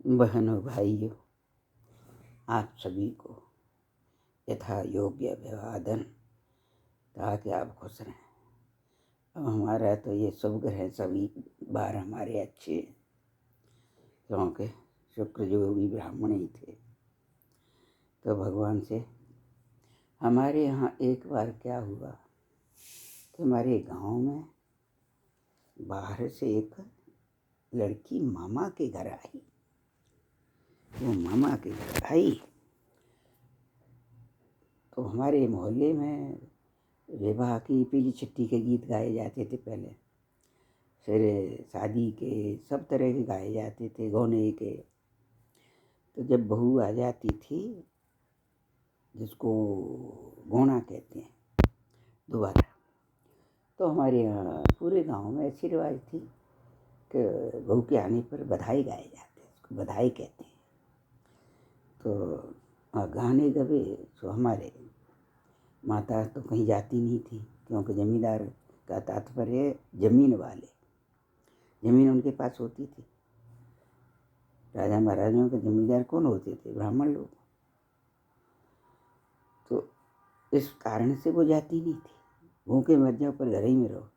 बहनों भाइयों, आप सभी को यथा योग्य अभिवादन, ताकि आप खुश रहें। अब हमारा तो ये शुभ ग्रह सभी बार हमारे अच्छे, क्योंकि शुक्र जो भी ब्राह्मण ही थे। तो भगवान से हमारे यहाँ एक बार क्या हुआ कि हमारे गांव में बाहर से एक लड़की मामा के घर आई। वो मामा के घर आई तो हमारे मोहल्ले में विवाह की पीली चिट्ठी के गीत गाए जाते थे पहले, फिर शादी के सब तरह के गाए जाते थे, गौने के। तो जब बहू आ जाती थी, जिसको गौना कहते हैं दोबारा, तो हमारे यहाँ पूरे गांव में ऐसी रिवाज थी कि बहू के आने पर बधाई गाए जाते, उसको बधाई कहते हैं। तो गाने गवे तो हमारे माता तो कहीं जाती नहीं थी, क्योंकि जमींदार का तात्पर्य जमीन वाले, जमीन उनके पास होती थी। राजा महाराजाओं के जमींदार कौन होते थे? ब्राह्मण लोग। तो इस कारण से वो जाती नहीं थी। भूखे मर जाओ पर घर ही में रहो,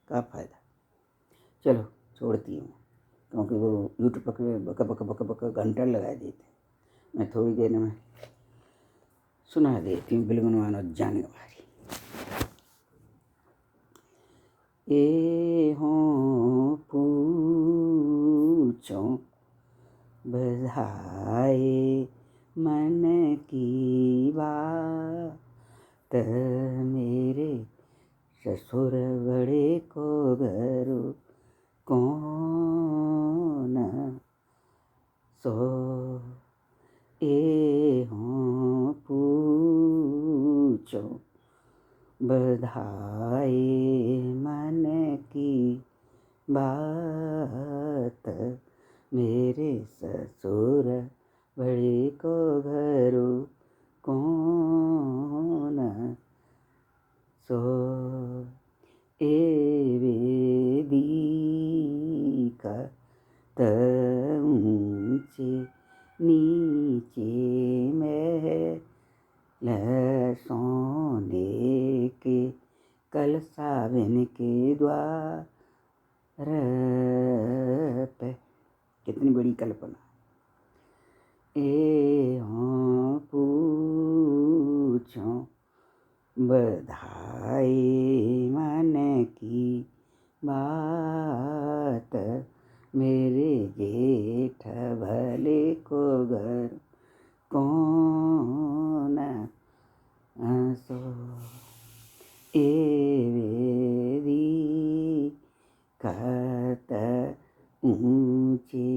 क्या फायदा। चलो छोड़ती हूँ, क्योंकि वो यूट्यूब पर बक बक बक बक घंटा लगा देते। मैं थोड़ी देर में सुना देती हूँ बिलगुनवानो जाने वाली। ए हो पूछो बधाए मन की बात, मेरे ससुर बड़े को घरु कौन सो। ए हो पूछो बधाई मन की बात, मेरे ससुर बड़े को घरु कौन सो। ए वेदिका त ऊंचे नीचे महल सोने के, कलशाविन के द्वार पे। कितनी बड़ी कल्पना। ए हो पूछो बधाई मन की बात, मेरे जेठ भले को घर कौन सो। ए वेदिका त ऊंचे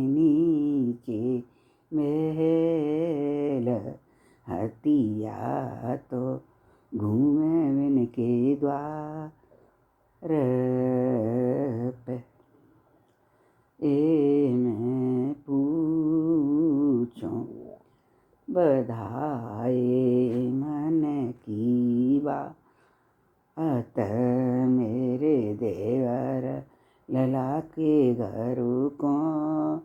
नीचे महल, हतिया तो घूमे विन के द्वार पे। ए मैं पूछूं बधाई मन की बात, मेरे देवर लला के घरु कौन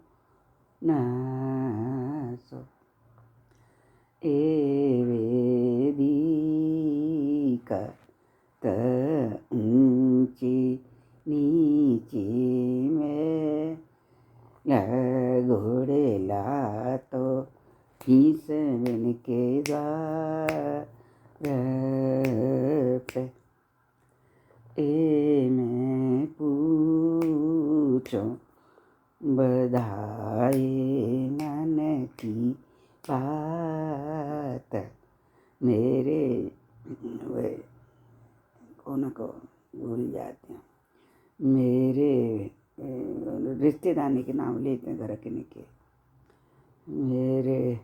सो। ए वेदिका त ऊंची नीचे में घोड़े ला तो फीस बिन के द्वार पे। ए मैं पूछो बधाई मन की बात, मेरे कौन को भूल जाते हैं, मेरे रिश्तेदानी के नाम लेते हैं घर के के, मेरे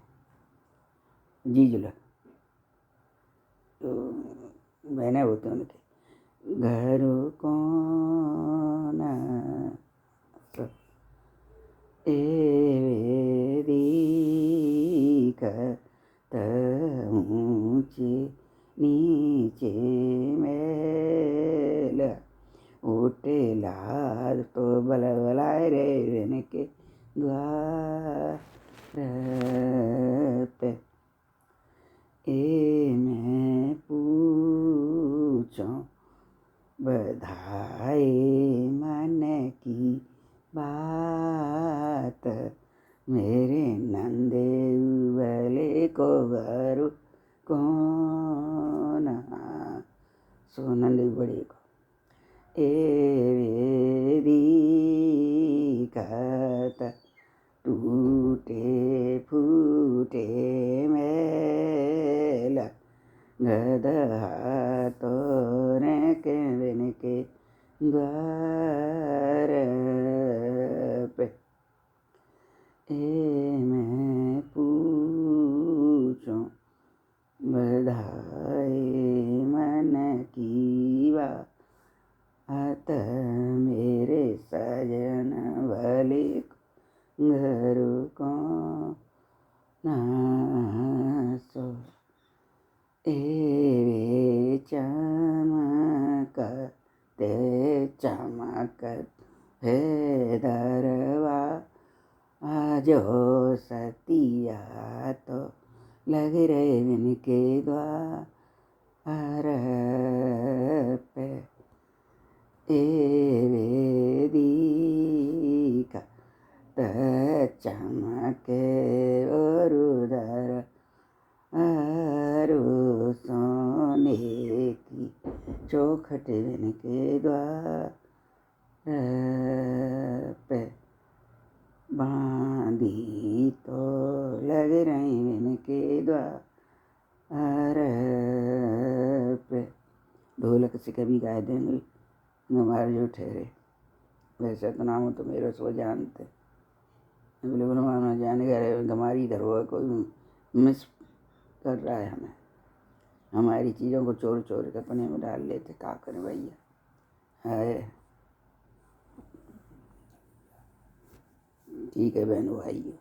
जीजुला तो बहने होते हैं उनके घर कौन सो। ए वेदिका त ऊंचे नीचे मेल, उठे लाद तो बल बलाए रे विन के द्वार मेरे नंदे वाले को बारू कौन सो नंदे बड़े को ए वेदी कहता टूटे फूटे मेला गदहा तोरे के बिन के द्वार पे ए मैं पूछूं बधाई मन की बात मेरे सजन वाले घर को नासो ए चमकते चमकत है दरवा आजो सतिया तो लग रहे इनके द्वार पे ए वेदिका चमके और उधर आरो सोने की चौखट इनके द्वार पे बांधी तो लग रही इनके द्वार पे। ढोलक से कभी गाय देंगे हमारे जो ठहरे वैसे तो नाम हो तो मेरे सो जानते बोले बोलो जाने का हमारी इधर हुआ कोई मिस कर रहा है हमें हमारी चीज़ों को चोर चोर के अपने में डाल लेते क्या करें भैया है ठीक है बहनों भाइयों।